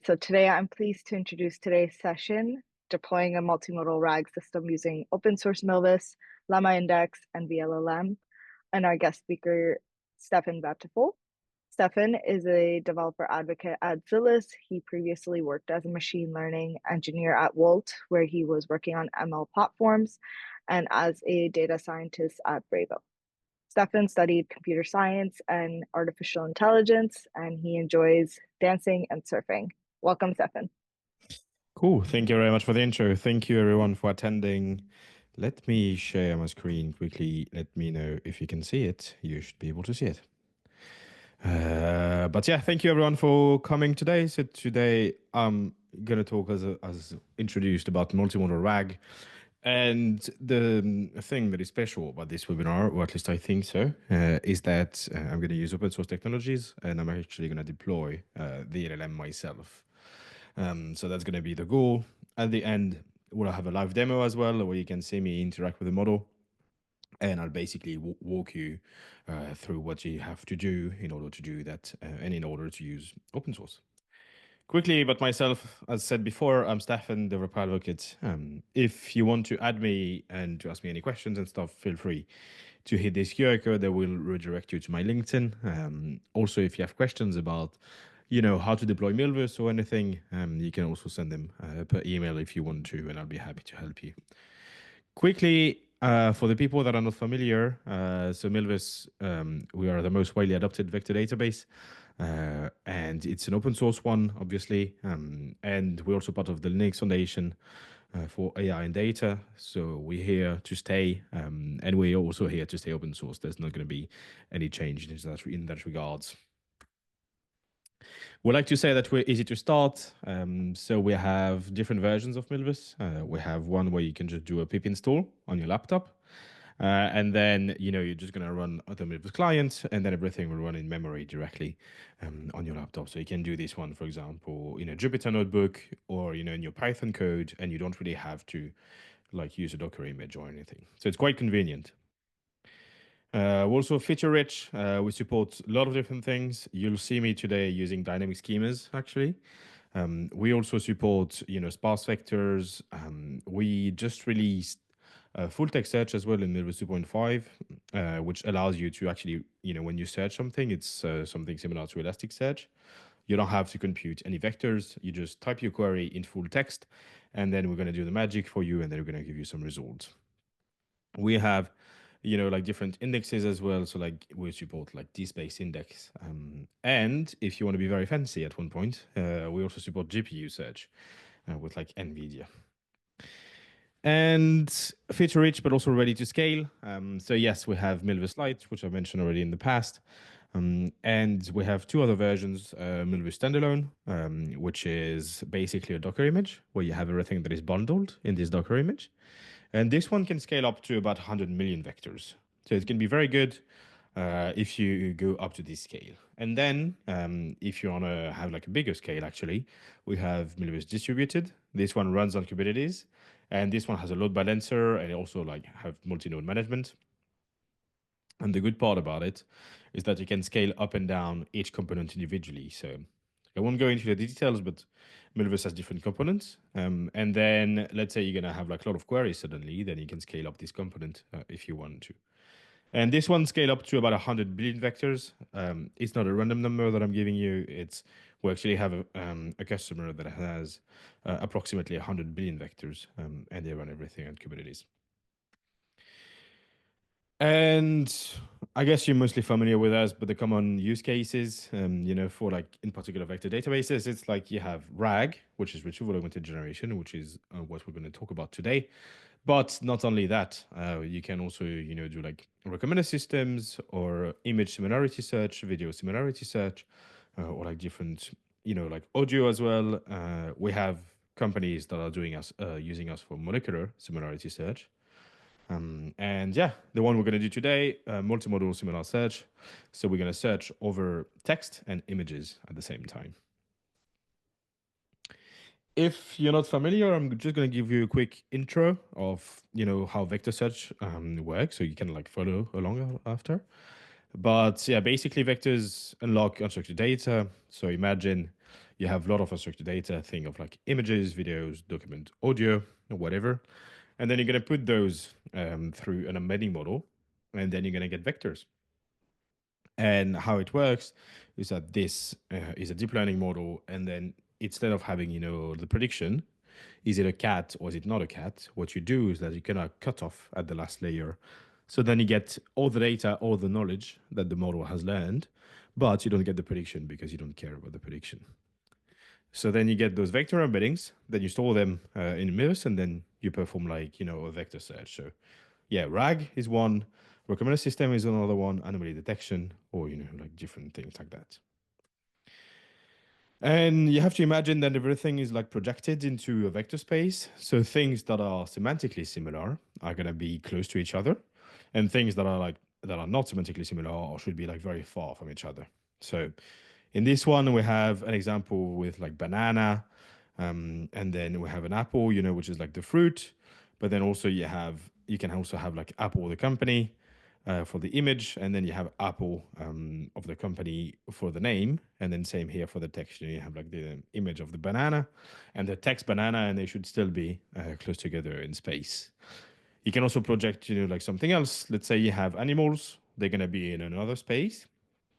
So today I'm pleased to introduce today's session, deploying a multimodal RAG system using open source Milvus, LlamaIndex, and vLLM. And our guest speaker, Stefan Vateful. Stefan is a developer advocate at Zillis. He previously worked as a machine learning engineer at Wolt, where he was working on ML platforms, and as a data scientist at Bravo. Stefan studied computer science and artificial intelligence, and he enjoys dancing and surfing. Welcome, Stefan. Cool. Thank you very much for the intro. Thank you everyone for attending. Let me share my screen quickly. Let me know if you can see it. You should be able to see it. But yeah, thank you everyone for coming today. So today I'm gonna talk as introduced about multimodal RAG. And the thing that is special about this webinar, or at least I think so, is that I'm going to use open source technologies and I'm actually going to deploy the LLM myself. So that's going to be the goal. At the end, we'll have a live demo as well, where you can see me interact with the model. And I'll basically walk you through what you have to do in order to do that and in order to use open source. Quickly about myself, as said before, I'm Stefan, developer advocate. If you want to add me and to ask me any questions and stuff, feel free to hit this QR code that will redirect you to my LinkedIn. Also, if you have questions about, how to deploy Milvus or anything, you can also send them per email if you want to, and I'll be happy to help you. Quickly, for the people that are not familiar, so Milvus, we are the most widely adopted vector database, and it's an open source one, obviously, and we're also part of the Linux Foundation for AI and data. So we're here to stay, and we're also here to stay open source. There's not going to be any change in that regards. We like to say that we're easy to start. So we have different versions of Milvus. We have one where you can just do a pip install on your laptop. And then, you're just going to run the Milvus client, and then everything will run in memory directly on your laptop. So you can do this one, for example, in a Jupyter notebook or, in your Python code, and you don't really have to use a Docker image or anything. So it's quite convenient. We're also feature rich. We support a lot of different things. You'll see me today using dynamic schemas, actually. We also support, sparse vectors. We just released full text search as well in Milvus 2.5, which allows you to actually, when you search something, it's something similar to Elasticsearch. You don't have to compute any vectors. You just type your query in full text, and then we're going to do the magic for you, and then we're going to give you some results. We have different indexes as well. So we support DSpace index. And if you want to be very fancy at one point, we also support GPU search with NVIDIA. And feature rich, but also ready to scale. So yes, we have Milvus Lite, which I mentioned already in the past. And we have two other versions, Milvus Standalone, which is basically a Docker image where you have everything that is bundled in this Docker image. And this one can scale up to about 100 million vectors. So it can be very good if you go up to this scale. And then if you want to have a bigger scale, actually, we have Milvus Distributed. This one runs on Kubernetes. And this one has a load balancer and also have multi-node management. And the good part about it is that you can scale up and down each component individually. So I won't go into the details, but Milvus has different components. And then let's say you're going to have a lot of queries suddenly, then you can scale up this component if you want to. And this one scale up to about 100 billion vectors. It's not a random number that I'm giving you. We actually have a customer that has approximately 100 billion vectors, and they run everything on Kubernetes. And I guess you're mostly familiar with us, but the common use cases, for in particular vector databases, it's you have RAG, which is retrieval augmented generation, which is what we're going to talk about today. But not only that, you can also, do recommender systems or image similarity search, video similarity search, or different, audio as well. We have companies that are using us for molecular similarity search. And yeah, the one we're going to do today, multimodal similar search. So we're going to search over text and images at the same time. If you're not familiar, I'm just going to give you a quick intro of, how vector search works, so you can follow along after. But yeah, basically vectors unlock unstructured data. So imagine you have a lot of unstructured data, thing of like images, videos, document, audio, or whatever. And then you're going to put those through an embedding model, and then you're going to get vectors. And how it works is that this is a deep learning model, and then instead of having the prediction, is it a cat or is it not a cat? What you do is that you kind of cut off at the last layer, so then you get all the data, all the knowledge that the model has learned, but you don't get the prediction because you don't care about the prediction. So then you get those vector embeddings, then you store them in Milvus, and then you perform like a vector search. So yeah, RAG is one, recommender system is another one, anomaly detection, or like different things like that. And you have to imagine that everything is like projected into a vector space. So things that are semantically similar are gonna be close to each other, and things that are not semantically similar or should be like very far from each other. So in this one, we have an example with like banana, and then we have an apple, which is like the fruit. But then also you can also have like Apple the company for the image, and then you have Apple of the company for the name, and then same here for the text. You have like the image of the banana and the text banana, and they should still be close together in space. You can also project, like something else. Let's say you have animals; they're gonna be in another space,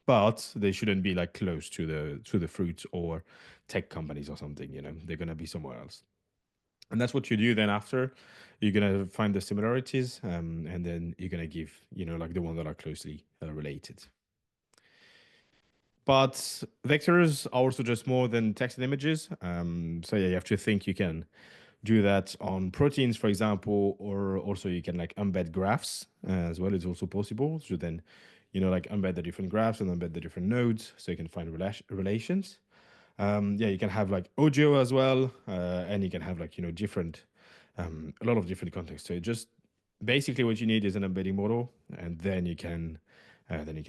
but they shouldn't be like close to the fruits or tech companies or something. They're gonna be somewhere else. And that's what you do then after. You're going to find the similarities, and then you're going to give, like the ones that are closely related. But vectors are also just more than text and images. So yeah, you have to think you can do that on proteins, for example, or also you can like embed graphs as well. It's also possible. So then, like embed the different graphs and embed the different nodes so you can find relations. Yeah, you can have like audio as well, and you can have like different, a lot of different contexts. So just basically what you need is an embedding model, and then you can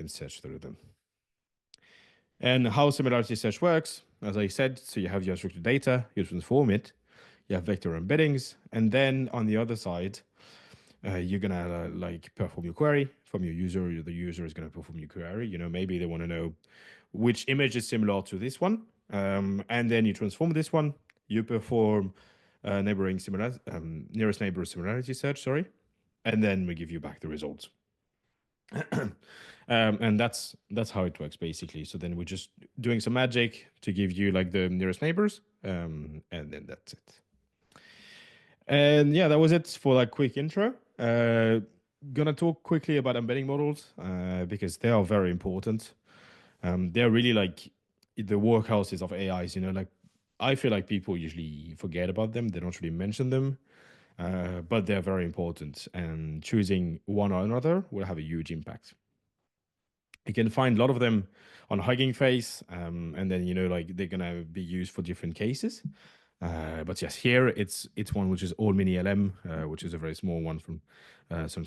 search through them. And how similarity search works, as I said, so you have your structured data, you transform it, you have vector embeddings, and then on the other side, you're gonna like perform your query from your user. The user is gonna perform your query. Maybe they want to know which image is similar to this one, and then you transform this one. You perform neighboring similar, nearest neighbor similarity search. Sorry, and then we give you back the results. And that's how it works basically. So then we're just doing some magic to give you like the nearest neighbors, and then that's it. And yeah, that was it for like quick intro. Gonna talk quickly about embedding models because they are very important. They're really like the workhouses of AIs. Like I feel like people usually forget about them. They don't really mention them, but they're very important. And choosing one or another will have a huge impact. You can find a lot of them on Hugging Face, and then like they're gonna be used for different cases. But yes, here it's one which is all mini LM, which is a very small one from some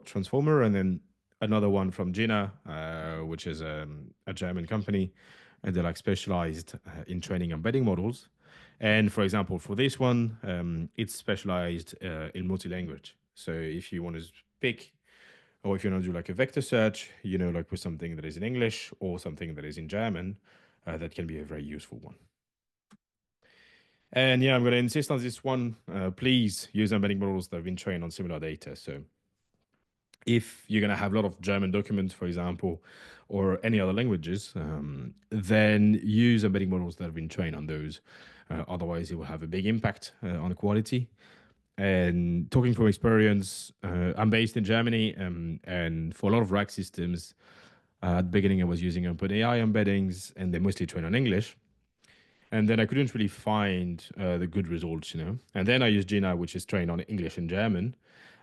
transformer, and then another one from Gina, which is a German company, and they're like specialized in training embedding models. And for example, for this one, it's specialized in multi-language. So if you want to pick, or if you want to do like a vector search, like with something that is in English or something that is in German, that can be a very useful one. And yeah, I'm going to insist on this one. Please use embedding models that have been trained on similar data. So if you're going to have a lot of German documents, for example, or any other languages, then use embedding models that have been trained on those. Otherwise, it will have a big impact on the quality. And talking from experience, I'm based in Germany, and for a lot of rack systems, at the beginning I was using OpenAI embeddings, and they mostly train on English. And then I couldn't really find the good results. And then I used Gina, which is trained on English and German,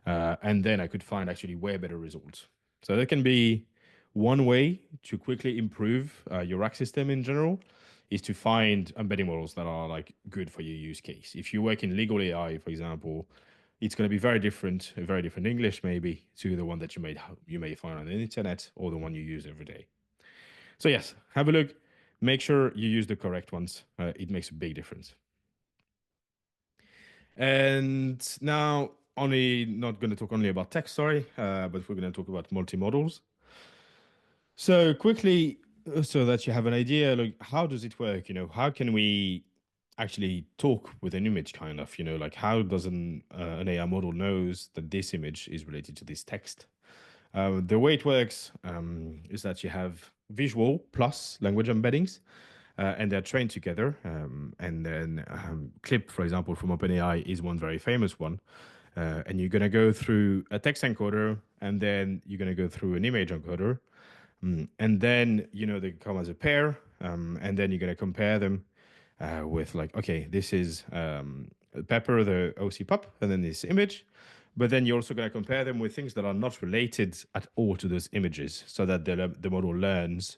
and then I could find actually way better results. So that can be one way to quickly improve your rack system in general, is to find embedding models that are like good for your use case. If you work in legal AI, for example, it's going to be very different, a very different English maybe to the one that you may find on the internet or the one you use every day. So yes, have a look. Make sure you use the correct ones. It makes a big difference. And now, only not going to talk only about text, sorry, but we're going to talk about multimodals. So quickly, so that you have an idea, like how does it work? How can we actually talk with an image, kind of? Like how does an AI model knows that this image is related to this text? The way it works is that you have visual plus language embeddings, and they're trained together. And then Clip, for example, from OpenAI is one very famous one. And you're going to go through a text encoder, and then you're going to go through an image encoder. And then, they come as a pair, and then you're going to compare them with, like, okay, this is Pepper, the OC pup, and then this image. But then you're also going to compare them with things that are not related at all to those images, so that the model learns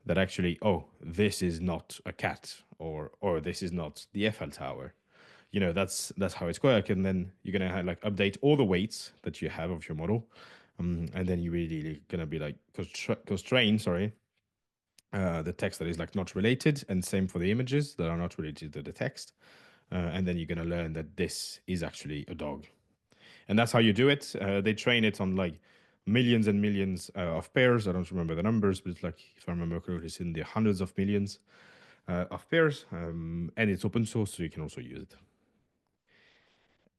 that actually, oh, this is not a cat, or this is not the Eiffel Tower. That's how it's work. And then you're gonna have, like, update all the weights that you have of your model, and then you really gonna be like constrain, sorry, the text that is like not related, and same for the images that are not related to the text. And then you're gonna learn that this is actually a dog, and that's how you do it. They train it on like millions and millions of pairs. I don't remember the numbers, but it's like, if I remember correctly, it's in the hundreds of millions of pairs, and it's open source, so you can also use it.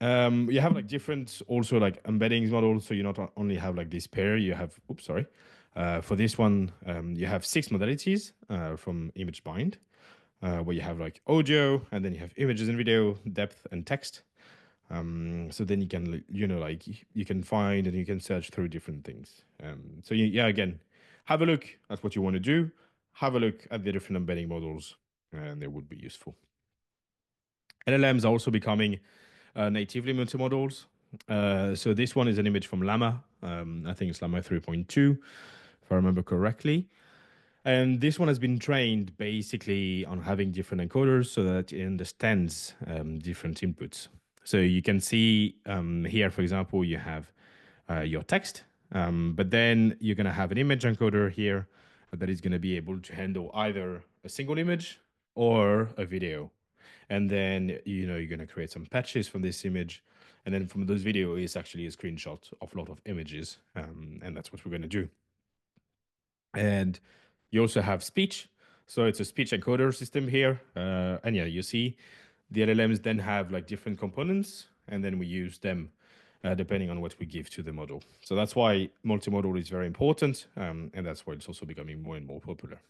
You have like different also like embeddings models, so you not only have like this pair. You have, oops, sorry, for this one, you have six modalities from image bind, where you have like audio, and then you have images and video, depth, and text. So then you can, like, you can find and you can search through different things. So yeah, again, have a look at what you want to do. Have a look at the different embedding models, and they would be useful. LLMs are also becoming natively multimodals. So this one is an image from Llama. I think it's Llama 3.2, if I remember correctly. And this one has been trained basically on having different encoders so that it understands different inputs. So you can see here, for example, you have your text, but then you're going to have an image encoder here that is going to be able to handle either a single image or a video. And then, you're going to create some patches from this image. And then from those video is actually a screenshot of a lot of images. And that's what we're going to do. And you also have speech. So it's a speech encoder system here. And yeah, you see the LLMs then have like different components, and then we use them depending on what we give to the model. So that's why multimodal is very important. And that's why it's also becoming more and more popular.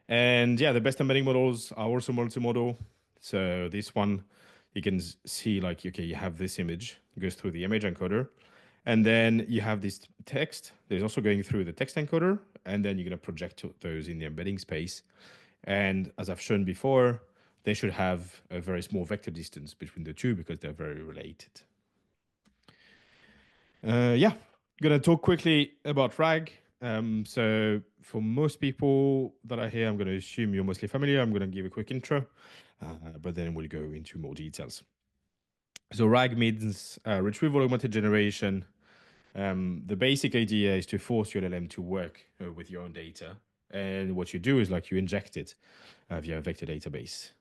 And yeah, the best embedding models are also multimodal. So this one, you can see like, okay, you have this image, it goes through the image encoder, and then you have this text. There's also going through the text encoder, and then you're going to project those in the embedding space. And as I've shown before, they should have a very small vector distance between the two because they're very related. Yeah, gonna talk quickly about RAG. So for most people that are here, I'm gonna assume you're mostly familiar. I'm gonna give a quick intro, but then we'll go into more details. So RAG means retrieval augmented generation. The basic idea is to force your LLM to work with your own data, and what you do is like you inject it via a vector database.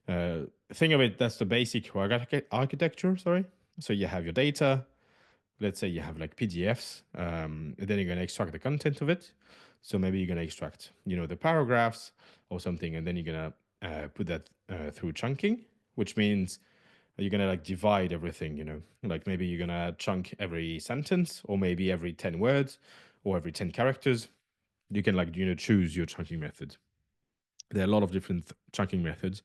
Think of it, that's the basic RAG architecture. Sorry. So you have your data. Let's say you have like PDFs, and then you're going to extract the content of it. So maybe you're going to extract, the paragraphs or something, and then you're going to put that through chunking, which means you're going to like divide everything, like maybe you're going to chunk every sentence, or maybe every 10 words, or every 10 characters. You can like, choose your chunking method. There are a lot of different chunking methods.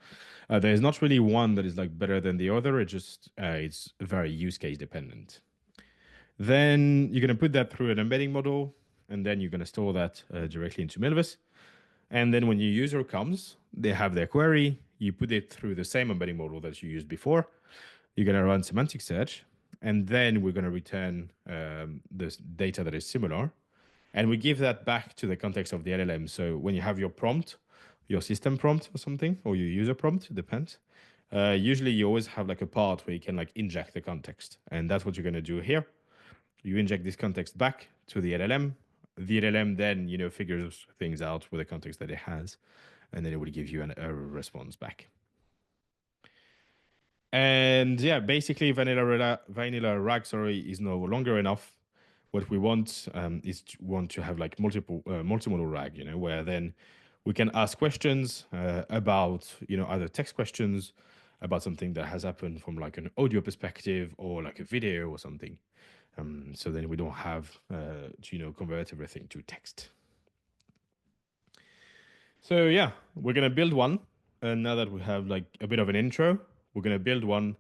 There's not really one that is like better than the other. It's very use case dependent. Then you're going to put that through an embedding model, and then you're going to store that directly into Milvus. And then when your user comes, they have their query, you put it through the same embedding model that you used before. You're going to run semantic search, and then we're going to return this data that is similar. And we give that back to the context of the LLM. So when you have your prompt, your system prompt or something, or your user prompt, it depends. Usually you always have like a part where you can like inject the context. And that's what you're going to do here. You inject this context back to the LLM. The LLM then, figures things out with the context that it has, and then it will give you a response back. And yeah, basically vanilla RAG, sorry, is no longer enough. what we want is want to have like multimodal RAG, where then we can ask questions about, either text questions about something that has happened from like an audio perspective or like a video or something. So then we don't have to, convert everything to text. So yeah, we're gonna build one. And now that we have like a bit of an intro, we're gonna build one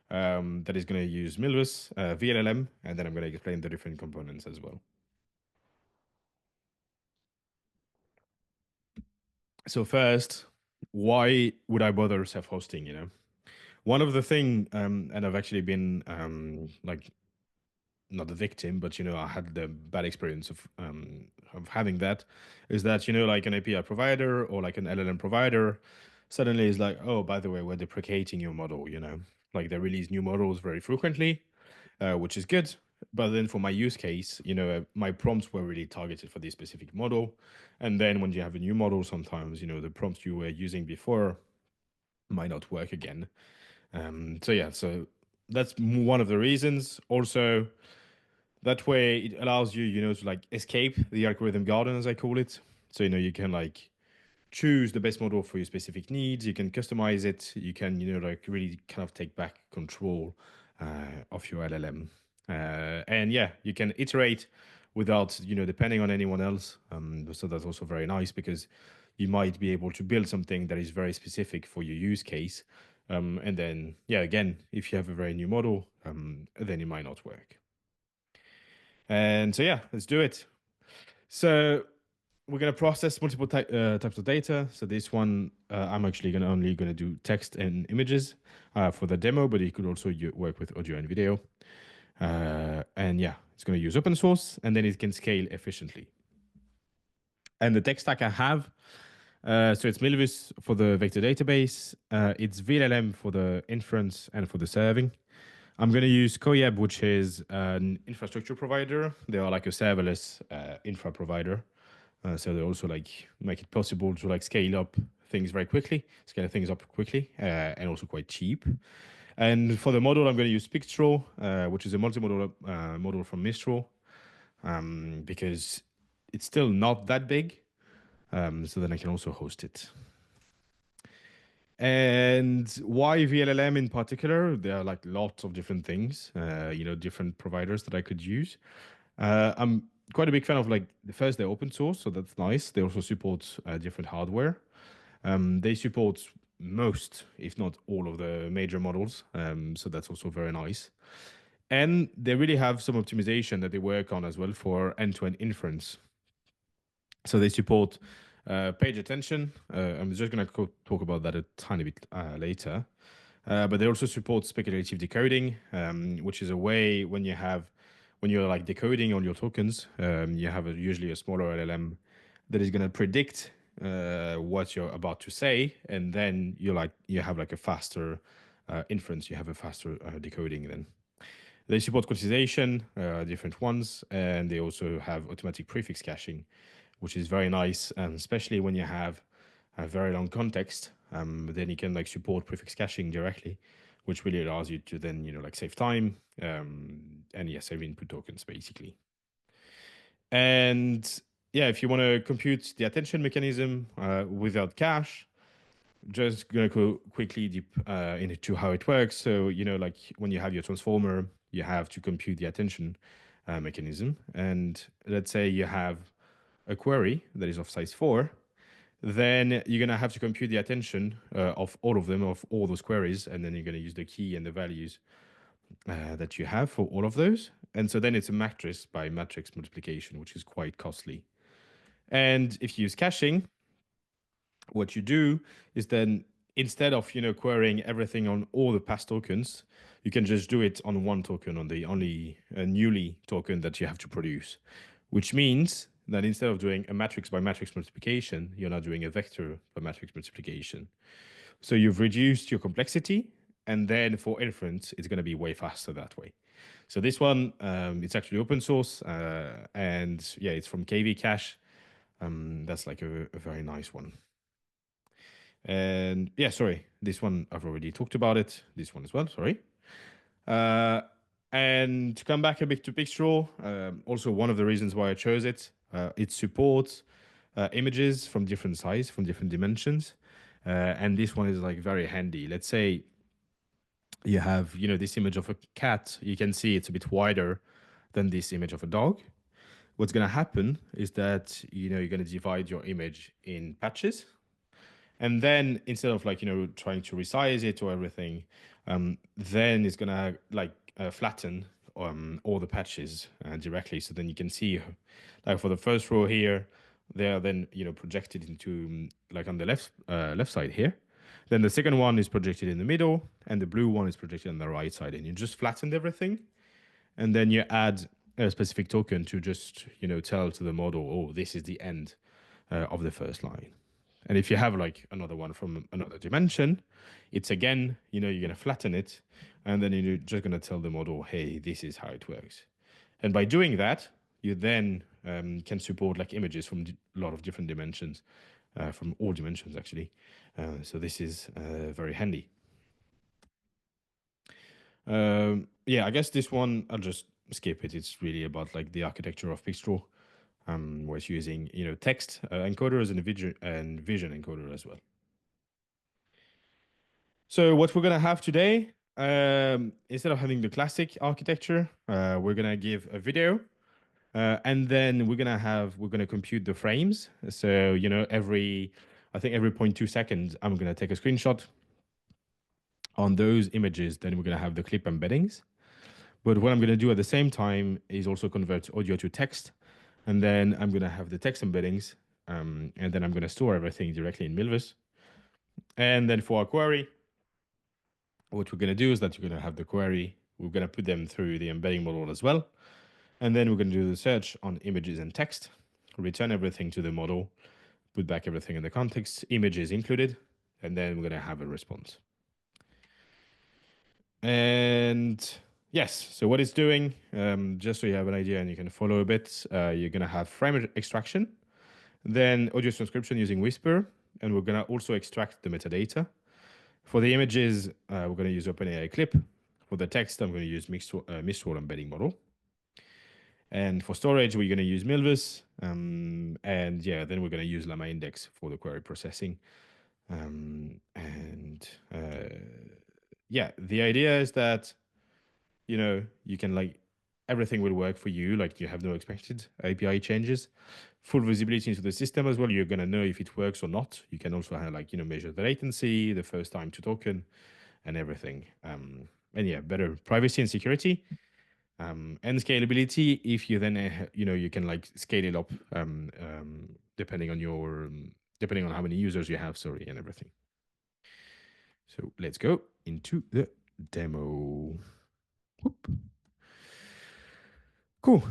that is gonna use Milvus, vLLM, and then I'm gonna explain the different components as well. So first, why would I bother self-hosting? One of the thing, and I've actually been like not the victim, but I had the bad experience of having that, is that like an API provider or like an LLM provider suddenly is like, oh, by the way, we're deprecating your model. Like they release new models very frequently, which is good. But then for my use case, my prompts were really targeted for this specific model. And then when you have a new model, sometimes, the prompts you were using before might not work again. So yeah, so that's one of the reasons. Also, that way it allows you, to like escape the algorithm garden, as I call it. So, you can like choose the best model for your specific needs. You can customize it. You can, like really kind of take back control of your LLM. And yeah, you can iterate without, depending on anyone else. So that's also very nice because you might be able to build something that is very specific for your use case. And then, yeah, again, if you have a very new model, then it might not work. And so, yeah, let's do it. So we're going to process multiple types of data. So this one, I'm actually only going to do text and images for the demo, but it could also work with audio and video. And yeah, it's going to use open source, and then it can scale efficiently. And the tech stack I have, so it's Milvus for the vector database. It's vLLM for the inference and for the serving. I'm going to use Koyab, which is an infrastructure provider. They are like a serverless infra provider. So they also like make it possible to like scale up things very quickly, scale things up quickly, and also quite cheap. And for the model, I'm going to use Pictral, which is a multimodal model from Mistral, because it's still not that big. So then I can also host it. And why vLLM in particular? There are like lots of different things, different providers that I could use. I'm quite a big fan of like the first, they're open source, so that's nice. They also support different hardware. They support most, if not all, of the major models, so that's also very nice. And they really have some optimization that they work on as well for end-to-end inference. So they support page attention. I'm just going to talk about that a tiny bit later. But they also support speculative decoding, which is a way when you're like decoding on your tokens, you have usually a smaller LLM that is going to predict what you're about to say, and then you have like a faster inference. You have a faster decoding then. They support quantization, different ones, and they also have automatic prefix caching, which is very nice, especially when you have a very long context. Then you can like support prefix caching directly, which really allows you to then like save time, and yeah, save input tokens basically. And yeah, if you want to compute the attention mechanism without cache, just gonna go quickly deep into how it works. So like when you have your transformer, you have to compute the attention mechanism, and let's say you have a query that is of size 4, then you're going to have to compute the attention of all of them, of all those queries, and then you're going to use the key and the values that you have for all of those. And so then it's a matrix by matrix multiplication, which is quite costly. And if you use caching, what you do is then instead of querying everything on all the past tokens, you can just do it on one token, on the only newly token that you have to produce, which means that instead of doing a matrix by matrix multiplication, you're now doing a vector by matrix multiplication. So you've reduced your complexity, and then for inference, it's going to be way faster that way. So this one, it's actually open source, and yeah, it's from KV Cache. That's like a very nice one. And yeah, sorry, this one I've already talked about it. This one as well, sorry. And to come back a bit to Pixel, also one of the reasons why I chose it, it supports images from different size, from different dimensions. And this one is like very handy. Let's say you have, this image of a cat. You can see it's a bit wider than this image of a dog. What's going to happen is that, you're going to divide your image in patches. And then instead of like, trying to resize it or everything, then it's gonna like flatten all the patches directly. So then you can see, like for the first row here, they are then projected into like on the left side here. Then the second one is projected in the middle, and the blue one is projected on the right side. And you just flattened everything, and then you add a specific token to just tell to the model, oh, this is the end of the first line. And if you have like another one from another dimension, it's again, you're going to flatten it. And then you're just going to tell the model, hey, this is how it works. And by doing that, you then can support like images from a lot of different dimensions, from all dimensions actually. So this is very handy. Yeah, I guess this one, I'll just skip it. It's really about like the architecture of Pixel, where it's using, text encoders and vision encoder as well. So what we're gonna have today, instead of having the classic architecture, we're gonna give a video, and then we're gonna compute the frames. So I think every 0.2 seconds, I'm gonna take a screenshot on those images. Then we're gonna have the clip embeddings. But what I'm gonna do at the same time is also convert audio to text, and then I'm gonna have the text embeddings, and then I'm gonna store everything directly in Milvus. And then for our query, what we're going to do is that you're going to have the query. We're going to put them through the embedding model as well. And then we're going to do the search on images and text, return everything to the model, put back everything in the context, images included, and then we're going to have a response. And yes, so what it's doing, just so you have an idea and you can follow a bit, you're going to have frame extraction, then audio transcription using Whisper, and we're going to also extract the metadata. For the images, we're going to use OpenAI Clip. For the text, I'm going to use Mistral embedding model. And for storage, we're going to use Milvus. And yeah, then we're going to use LlamaIndex for the query processing. Yeah, the idea is that, you can like, everything will work for you. Like you have no expected API changes, full visibility into the system as well. You're going to know if it works or not. You can also have like, measure the latency, the first time to token, and everything. And yeah, better privacy and security, and scalability. If you then, you can like scale it up, depending on depending on how many users you have, sorry, and everything. So let's go into the demo. Whoop. Cool.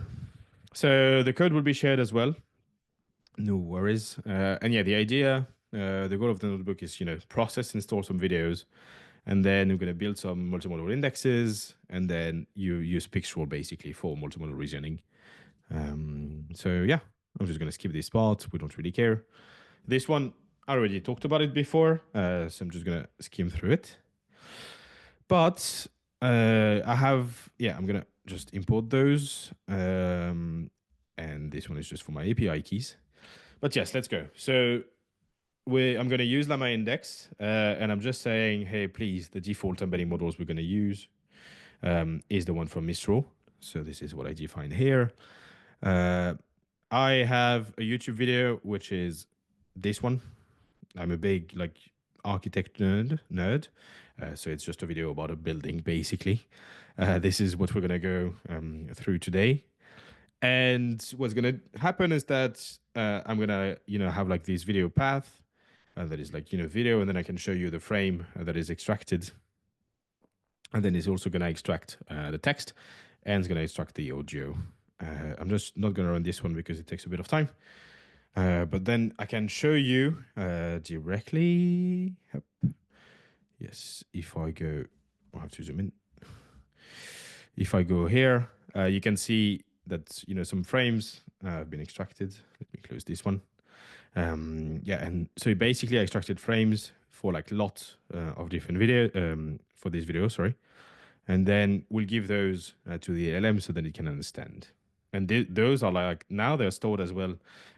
So the code will be shared as well. No worries. And yeah, the idea, the goal of the notebook is, process and store some videos. And then we're going to build some multimodal indexes, and then you use Pixel basically for multimodal reasoning. So yeah, I'm just going to skip this part. We don't really care. This one, I already talked about it before, so I'm just going to skim through it. But I'm going to just import those. And this one is just for my API keys. But yes, let's go. So I'm going to use LlamaIndex, and I'm just saying, hey, please, the default embedding models we're going to use is the one from Mistral. So this is what I define here. I have a YouTube video, which is this one. I'm a big like architect nerd. So it's just a video about a building, basically. This is what we're going to go through today. And what's going to happen is that I'm going to, have like this video path that is like, video, and then I can show you the frame that is extracted. And then it's also going to extract the text, and it's going to extract the audio. I'm just not going to run this one because it takes a bit of time. But then I can show you directly. Yep. Yes, if I go, I have to zoom in. If I go here, you can see that, some frames have been extracted. Let me close this one. Yeah, and so basically I extracted frames for like lots of different video for this video, sorry. and then we'll give those to the LLM so that it can understand. And those are like now they're stored as well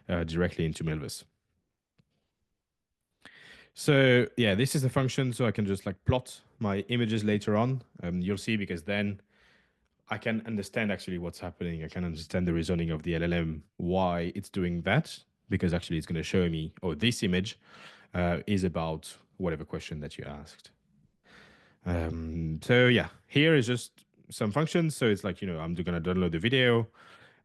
directly into Milvus. So yeah, this is a function, so I can just like plot my images later on. You'll see because then I can understand actually what's happening. I can understand the reasoning of the LLM, why it's doing that, because actually it's going to show me, oh, this image is about whatever question that you asked. So yeah, here is just some functions. So it's like, I'm going to download the video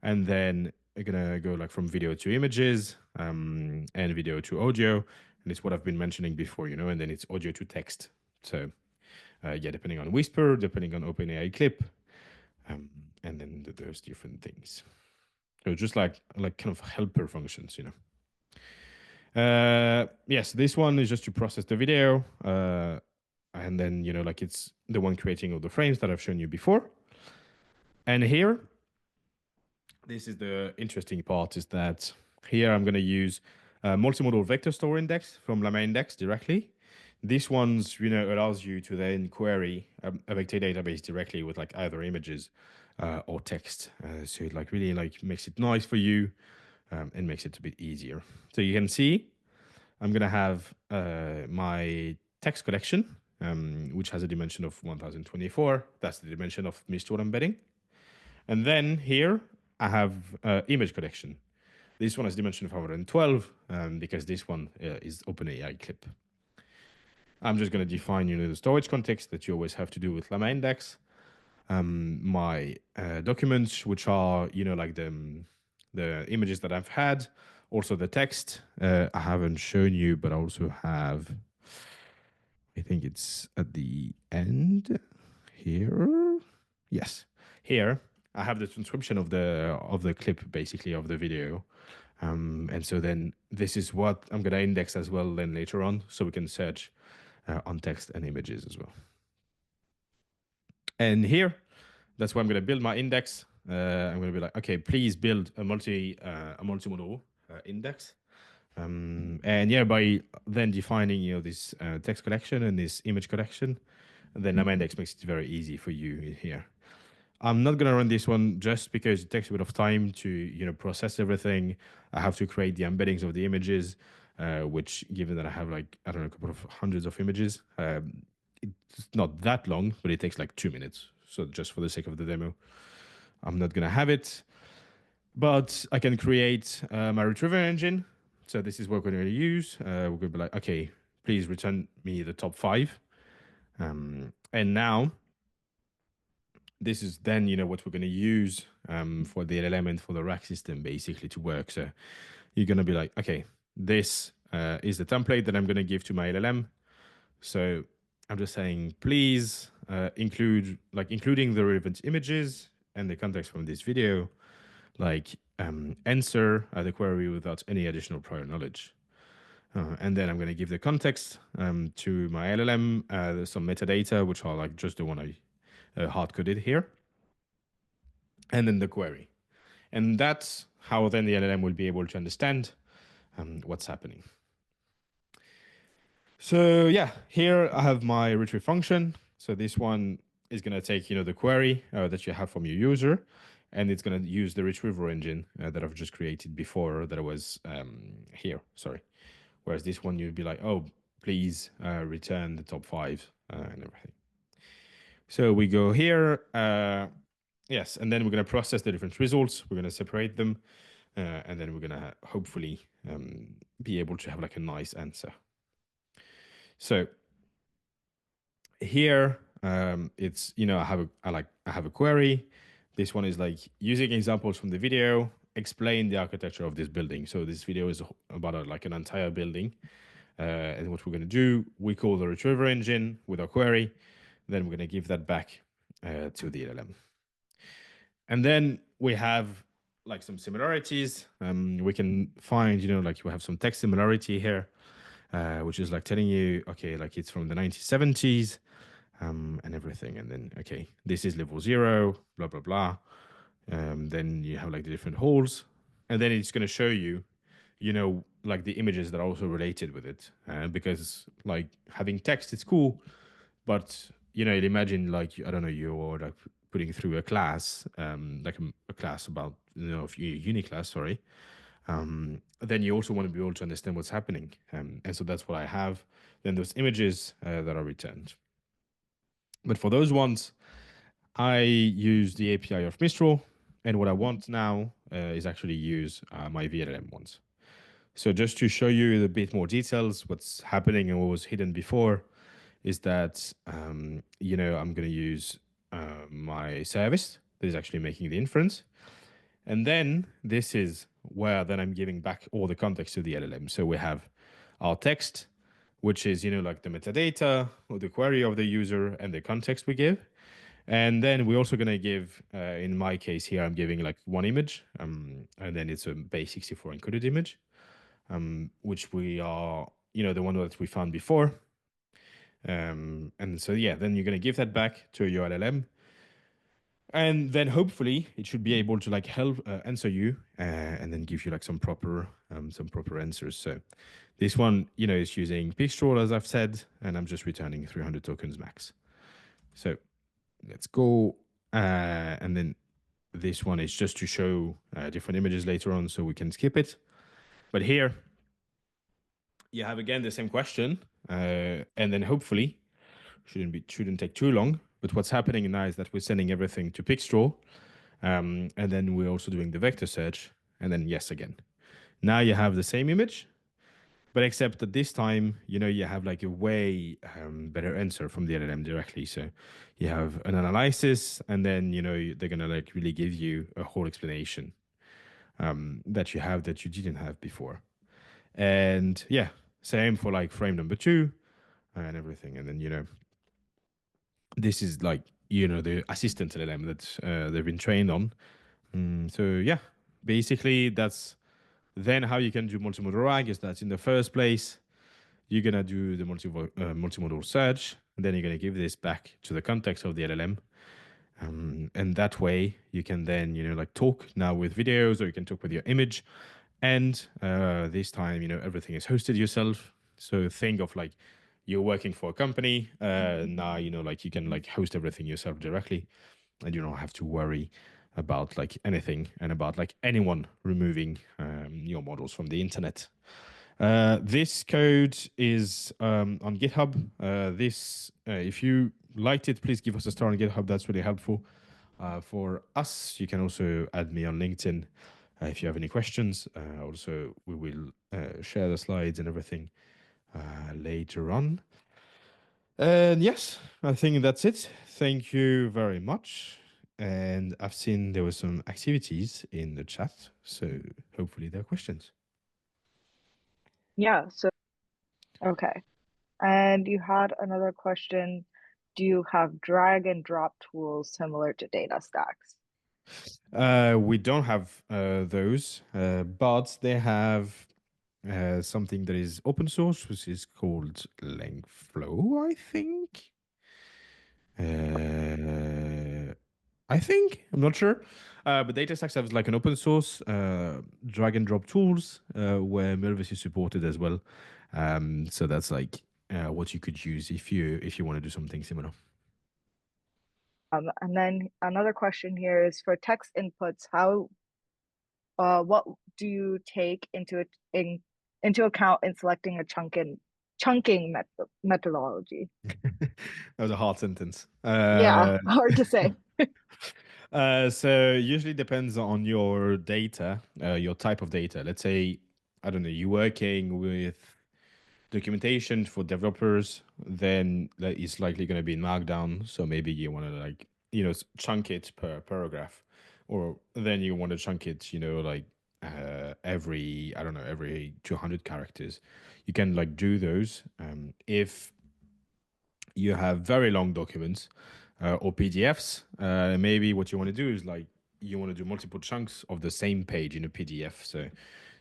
and then I'm going to go like from video to images and video to audio. And it's what I've been mentioning before, and then it's audio to text. So yeah, depending on Whisper, depending on OpenAI Clip, um, and then there's different things. So just like kind of helper functions. Yes, this one is just to process the video, and then like it's the one creating all the frames that I've shown you before. And here, this is the interesting part: is that here I'm going to use multimodal vector store index from LlamaIndex directly. This one's allows you to then query a vector database directly with like either images or text. So it like really like makes it nice for you and makes it a bit easier. So you can see I'm gonna have my text collection, which has a dimension of 1024. That's the dimension of Mistral embedding. And then here I have image collection. This one has dimension of 112 because this one is OpenAI clip. I'm just going to define, the storage context that you always have to do with LlamaIndex. My documents, which are, like the images that I've had, also the text. I haven't shown you, but I also have. I think it's at the end here. Yes, here I have the transcription of the clip, basically of the video. And so then this is what I'm gonna index as well then later on, so we can search on text and images as well. And here, that's where I'm gonna build my index. I'm gonna be like, okay, please build a multimodal index. And yeah, by then defining this text collection and this image collection, then LlamaIndex makes it very easy for you here. I'm not gonna run this one just because it takes a bit of time to process everything. I have to create the embeddings of the images, which given that I have like I don't know a couple of hundreds of images, it's not that long, but it takes like 2 minutes. So just for the sake of the demo, I'm not gonna have it, but I can create my retrieval engine. So this is what we're going to use. We're going to be like, okay, please return me the top 5. And now this is then, what we're going to use for the LLM and for the rack system basically to work. So you're going to be like, okay, this is the template that I'm going to give to my LLM. So I'm just saying, please including the relevant images and the context from this video, answer the query without any additional prior knowledge. And then I'm going to give the context to my LLM. There's some metadata, which are like just the one I hard coded here. And then the query. And that's how then the LLM will be able to understand what's happening. So yeah, here I have my retrieve function. So this one is going to take, the query that you have from your user, and it's going to use the retrieval engine that I've just created before that was here. Sorry. Whereas this one, you'd be like, oh, please return the top 5 and everything. So we go here. Yes, and then we're going to process the different results. We're going to separate them. And then we're going to hopefully be able to have like a nice answer. So here it's I have a query. This one is like using examples from the video, explain the architecture of this building. So this video is about like an entire building. And what we're going to do, we call the retriever engine with our query. Then we're going to give that back to the LLM. And then we have like some similarities. We can find, like we have some text similarity here, which is like telling you, okay, like it's from the 1970s and everything. And then, okay, this is level 0, blah, blah, blah. Then you have like the different holes. And then it's going to show you, like the images that are also related with it. Because like having text is cool, but imagine like I don't know, you're like putting through a class, like a class about uni class, sorry. Then you also want to be able to understand what's happening, and so that's what I have. Then those images that are returned. But for those ones, I use the API of Mistral, and what I want now is actually use my vLLM ones. So just to show you a bit more details, what's happening and what was hidden before is that I'm going to use my service that is actually making the inference, and then this is where then I'm giving back all the context to the LLM. So we have our text, which is like the metadata or the query of the user and the context we give. And then we're also going to give, in my case here, I'm giving like one image, and then it's a base 64 encoded image, which we are, the one that we found before. And so, yeah, then you're going to give that back to your LLM. And then hopefully it should be able to like help answer you and then give you like some proper answers. So this one, is using Pixel, as I've said, and I'm just returning 300 tokens max. So let's go. And then this one is just to show different images later on, so we can skip it. But here you have again the same question, and then hopefully shouldn't take too long. But what's happening now is that we're sending everything to Pixel, and then we're also doing the vector search, and then yes again. Now you have the same image, but except that this time, you have like a way better answer from the LLM directly. So you have an analysis, and then, they're going to like really give you a whole explanation that you have that you didn't have before. And yeah, same for like frame number 2 and everything. And then, this is like, the assistant LLM that they've been trained on. So yeah, basically that's then how you can do multimodal RAG is that in the first place, you're going to do the multimodal search, and then you're going to give this back to the context of the LLM. And that way you can then, like talk now with videos, or you can talk with your image. And this time, everything is hosted yourself. So think of like you're working for a company. Now, like you can like host everything yourself directly, and you don't have to worry about like anything and about like anyone removing your models from the internet. This code is on GitHub. If you liked it, please give us a star on GitHub. That's really helpful for us. You can also add me on LinkedIn if you have any questions. Also, we will share the slides and everything later on. And yes, I think that's it. Thank you very much. And I've seen there were some activities in the chat, so hopefully there are questions. Yeah, so okay. And you had another question. Do you have drag and drop tools similar to data stacks? We don't have those, but they have something that is open source, which is called LangFlow, I think. I think I'm not sure, but DataStax has like an open source drag and drop tools where Milvus is supported as well. So that's like what you could use if you want to do something similar. And then another question here is for text inputs, what do you take into account in selecting a chunking methodology? That was a hard sentence. Yeah, hard to say. So usually depends on your data, your type of data. Let's say, I don't know, you're working with documentation for developers, then that is likely going to be in Markdown. So maybe you want to like, chunk it per paragraph, or then you want to chunk it, like every, I don't know, every 200 characters. You can like do those. If you have very long documents or PDFs, maybe what you want to do is like you want to do multiple chunks of the same page in a PDF. So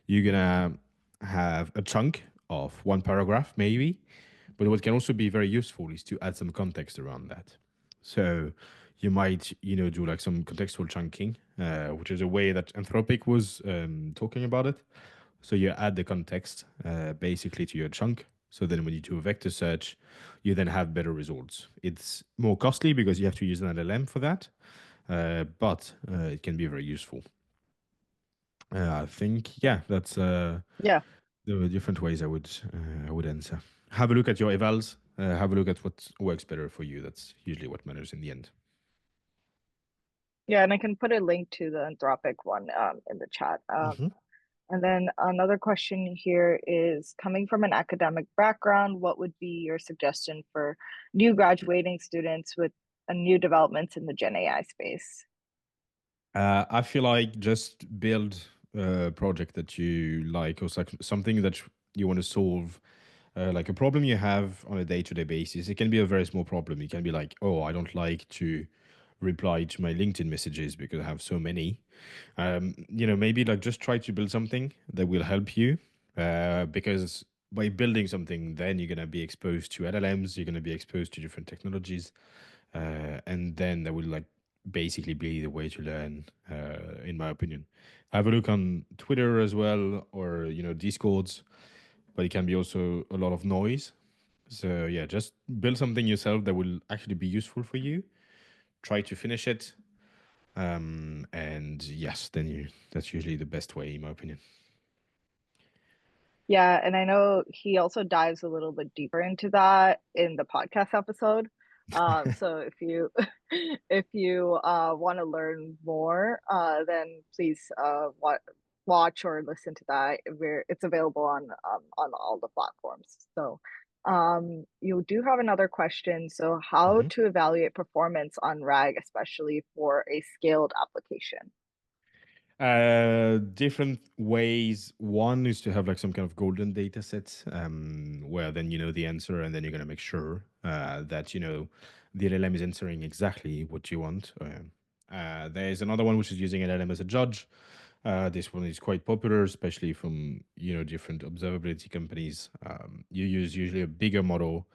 you're gonna have a chunk of one paragraph, maybe. But what can also be very useful is to add some context around that. So you might, do like some contextual chunking, which is a way that Anthropic was talking about it. So you add the context basically to your chunk. So then when you do a vector search, you then have better results. It's more costly because you have to use an LLM for that, but it can be very useful. I think, yeah, that's Yeah. the different ways I would answer. Have a look at your evals. Have a look at what works better for you. That's usually what matters in the end. Yeah, and I can put a link to the Anthropic one in the chat. Hmm. And then another question here is coming from an academic background, what would be your suggestion for new graduating students with a new developments in the Gen AI space? I feel like just build a project that you like, or something that you want to solve, like a problem you have on a day-to-day basis. It can be a very small problem. It can be like, oh, I don't like to reply to my LinkedIn messages because I have so many. Maybe like just try to build something that will help you, because by building something, then you're gonna be exposed to LLMs. You're gonna be exposed to different technologies, and then that will like basically be the way to learn, in my opinion. Have a look on Twitter as well, or Discords, but it can be also a lot of noise. So yeah, just build something yourself that will actually be useful for you. Try to finish it, and yes, then that's usually the best way, in my opinion. Yeah, and I know he also dives a little bit deeper into that in the podcast episode. So if you if you want to learn more, then please watch or listen to that. It's available on all the platforms. So you do have another question. So how Mhm. to evaluate performance on RAG, especially for a scaled application? Different ways. One is to have like some kind of golden data set, where then you know the answer, and then you're gonna make sure that the LLM is answering exactly what you want. There's another one which is using LLM as a judge. This one is quite popular, especially from different observability companies. You use usually a bigger model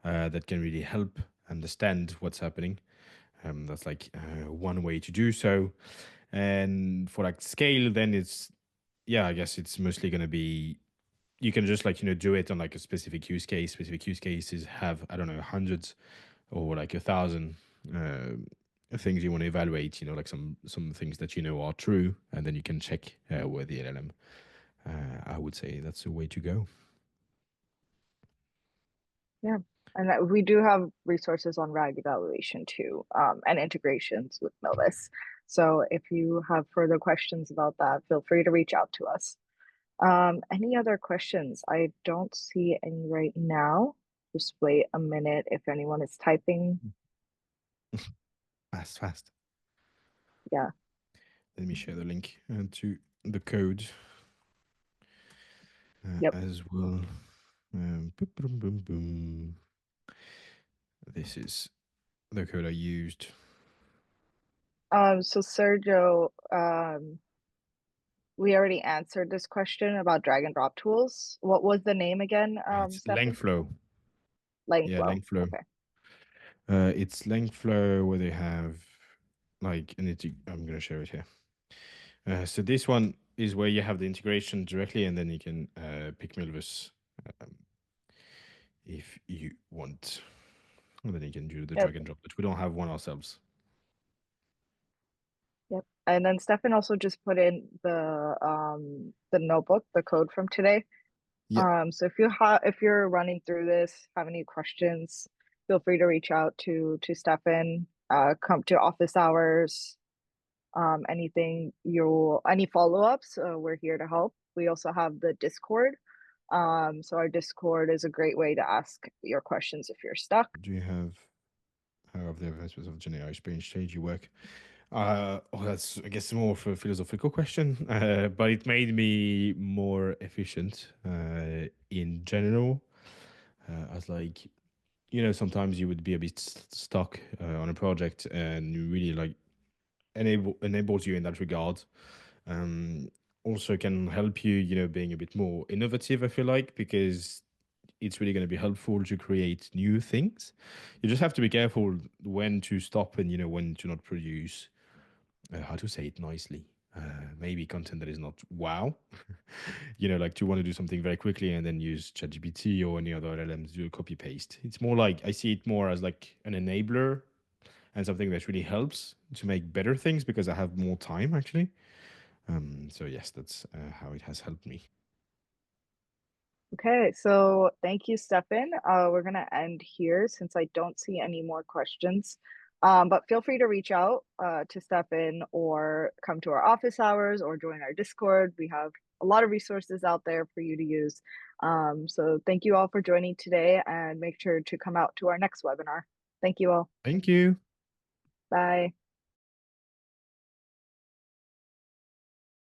that can really help understand what's happening. That's like one way to do so. And for like scale, then it's yeah, I guess it's mostly going to be you can just like do it on like a specific use case. Specific use cases have I don't know hundreds or like 1,000 things you want to evaluate. Like some things that are true, and then you can check where the LLM. I would say that's the way to go. Yeah. And we do have resources on RAG evaluation too, and integrations with Milvus. So if you have further questions about that, feel free to reach out to us. Any other questions? I don't see any right now. Just wait a minute if anyone is typing. Fast, fast. Yeah. Let me share the link to the code Yep. as well. Boom, boom, boom, boom. This is the code I used. So Sergio, we already answered this question about drag and drop tools. What was the name again, It's Stefan? Lengthflow. Yeah, Langflow. Lengthflow. Okay. It's Lengthflow where they have like I'm gonna share it here. So this one is where you have the integration directly, and then you can pick Milvus um, if you want. And then you can do the Yep. drag and drop, but we don't have one ourselves. Yep. And then Stefan also just put in the notebook, the code from today. Yeah. So if you're running through this, have any questions, feel free to reach out to Stefan. Come to office hours. Any follow-ups, we're here to help. We also have the Discord. So our Discord is a great way to ask your questions if you're stuck. Do you have how have the advancements of Gen AI changed your work? That's I guess more of a philosophical question, but it made me more efficient in general. As like sometimes you would be a bit stuck on a project, and you really like enables you in that regard. Um, Also can help you, being a bit more innovative. I feel like because it's really going to be helpful to create new things. You just have to be careful when to stop and when to not produce. How to say it nicely? maybe content that is not wow. Like to want to do something very quickly and then use ChatGPT or any other LLMs do a copy paste. It's more like I see it more as like an enabler and something that really helps to make better things because I have more time actually. So yes, that's how it has helped me. Okay, so thank you, Stefan. We're gonna end here since I don't see any more questions. But feel free to reach out to Stefan or come to our office hours or join our Discord. We have a lot of resources out there for you to use. So thank you all for joining today and make sure to come out to our next webinar. Thank you all. Thank you. Bye.